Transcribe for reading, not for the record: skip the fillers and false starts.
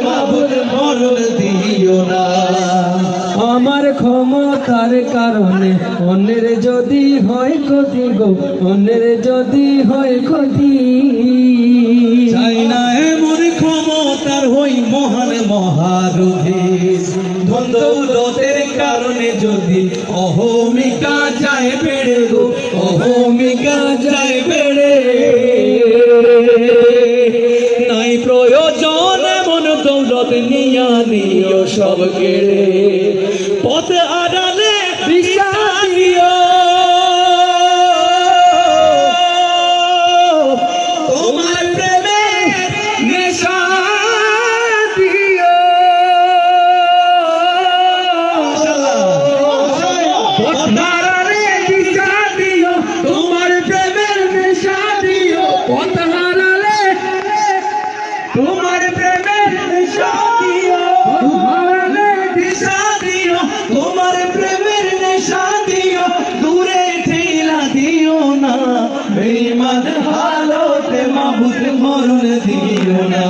মাবুদ মরণ দিও না। আমার ক্ষমতার কারণে অন্যের যদি হয় ক্ষতি গো, অন্যের যদি হয় ক্ষতি, চাই না এমন ক্ষমতার হই মহান মহারথী। ধন দৌলতের কারণে যদি অহমিকা যায় বেড়ে গো, অহমিকা যায় বেড়ে। নাই প্রয়োজন এমন দৌলত নিয়া নিও সব কেড়ে, পথ আড়ালে দিশা দিও। তোমার প্রেমে নেশা দিও, পথ আড়ালে দিশা দিও। তোমার প্রেমের নেশা দিও, পথ আড়ালে তোমার প্রেমের নেশা দিও, হারালে দিশা দিও। তোমার প্রেমের নেশা দিও, দূরে ঠেলা দিও না। বেঈমান হালতে মাবুদ মরণ দিও না।